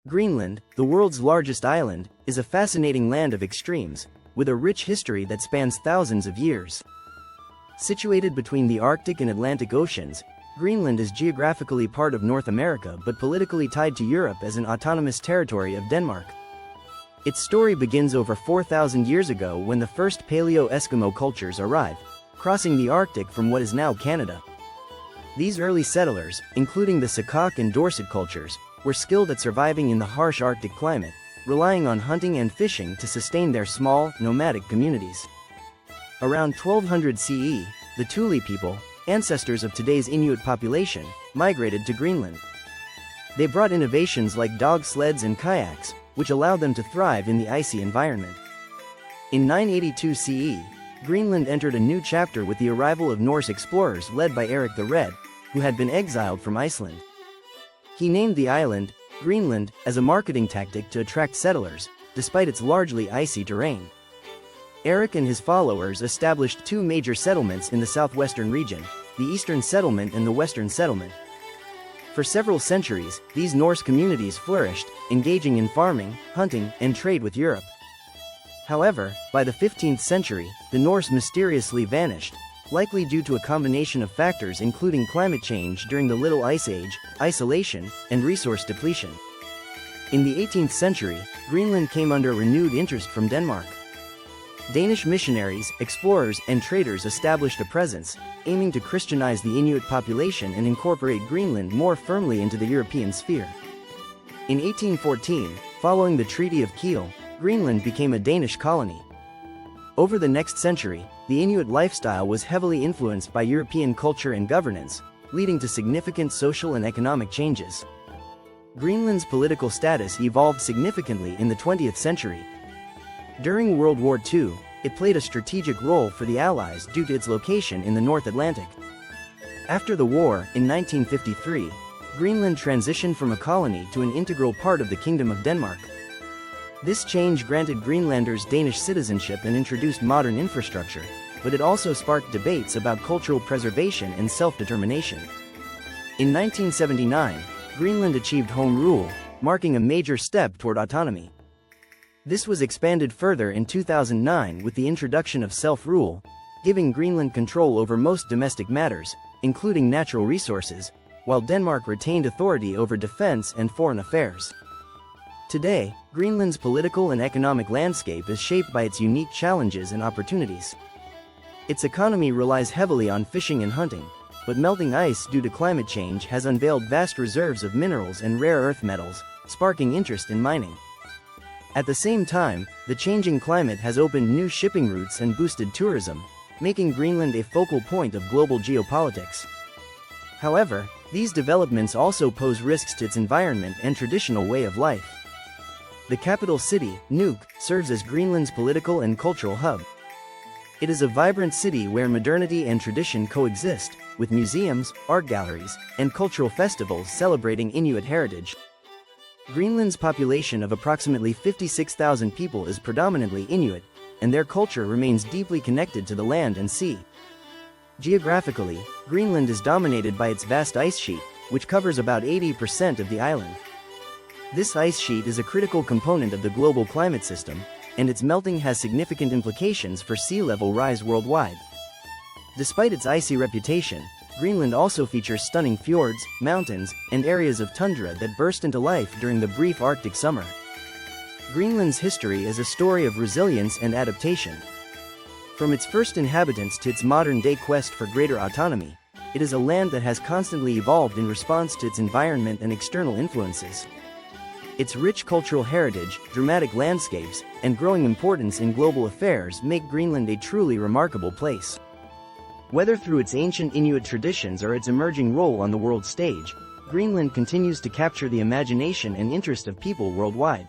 Greenland, the world's largest island, is a fascinating land of extremes, with a rich history that spans thousands of years. Situated between the Arctic and Atlantic Oceans, Greenland is geographically part of North America but politically tied to Europe as an autonomous territory of Denmark. Its story begins over 4,000 years ago when the first Paleo-Eskimo cultures arrived, crossing the Arctic from what is now Canada. These early settlers, including the Sakak and Dorset cultures, were skilled at surviving in the harsh Arctic climate, relying on hunting and fishing to sustain their small, nomadic communities. Around 1200 CE, the Thule people, ancestors of today's Inuit population, migrated to Greenland. They brought innovations like dog sleds and kayaks, which allowed them to thrive in the icy environment. In 982 CE, Greenland entered a new chapter with the arrival of Norse explorers led by Eric the Red, who had been exiled from Iceland. He named the island, Greenland, as a marketing tactic to attract settlers, despite its largely icy terrain. Eric and his followers established two major settlements in the southwestern region, the Eastern Settlement and the Western Settlement. For several centuries, these Norse communities flourished, engaging in farming, hunting, and trade with Europe. However, by the 15th century, the Norse mysteriously vanished, likely due to a combination of factors including climate change during the Little Ice Age, isolation, and resource depletion. In the 18th century, Greenland came under renewed interest from Denmark. Danish missionaries, explorers, and traders established a presence, aiming to Christianize the Inuit population and incorporate Greenland more firmly into the European sphere. In 1814, following the Treaty of Kiel, Greenland became a Danish colony. Over the next century, the Inuit lifestyle was heavily influenced by European culture and governance, leading to significant social and economic changes. Greenland's political status evolved significantly in the 20th century. During World War II, it played a strategic role for the Allies due to its location in the North Atlantic. After the war, in 1953, Greenland transitioned from a colony to an integral part of the Kingdom of Denmark. This change granted Greenlanders Danish citizenship and introduced modern infrastructure, but it also sparked debates about cultural preservation and self-determination. In 1979, Greenland achieved home rule, marking a major step toward autonomy. This was expanded further in 2009 with the introduction of self-rule, giving Greenland control over most domestic matters, including natural resources, while Denmark retained authority over defense and foreign affairs. Today, Greenland's political and economic landscape is shaped by its unique challenges and opportunities. Its economy relies heavily on fishing and hunting, but melting ice due to climate change has unveiled vast reserves of minerals and rare earth metals, sparking interest in mining. At the same time, the changing climate has opened new shipping routes and boosted tourism, making Greenland a focal point of global geopolitics. However, these developments also pose risks to its environment and traditional way of life. The capital city, Nuuk, serves as Greenland's political and cultural hub. It is a vibrant city where modernity and tradition coexist, with museums, art galleries, and cultural festivals celebrating Inuit heritage. Greenland's population of approximately 56,000 people is predominantly Inuit, and their culture remains deeply connected to the land and sea. Geographically, Greenland is dominated by its vast ice sheet, which covers about 80% of the island. This ice sheet is a critical component of the global climate system, and its melting has significant implications for sea level rise worldwide. Despite its icy reputation, Greenland also features stunning fjords, mountains, and areas of tundra that burst into life during the brief Arctic summer. Greenland's history is a story of resilience and adaptation. From its first inhabitants to its modern-day quest for greater autonomy, it is a land that has constantly evolved in response to its environment and external influences. Its rich cultural heritage, dramatic landscapes, and growing importance in global affairs make Greenland a truly remarkable place. Whether through its ancient Inuit traditions or its emerging role on the world stage, Greenland continues to capture the imagination and interest of people worldwide.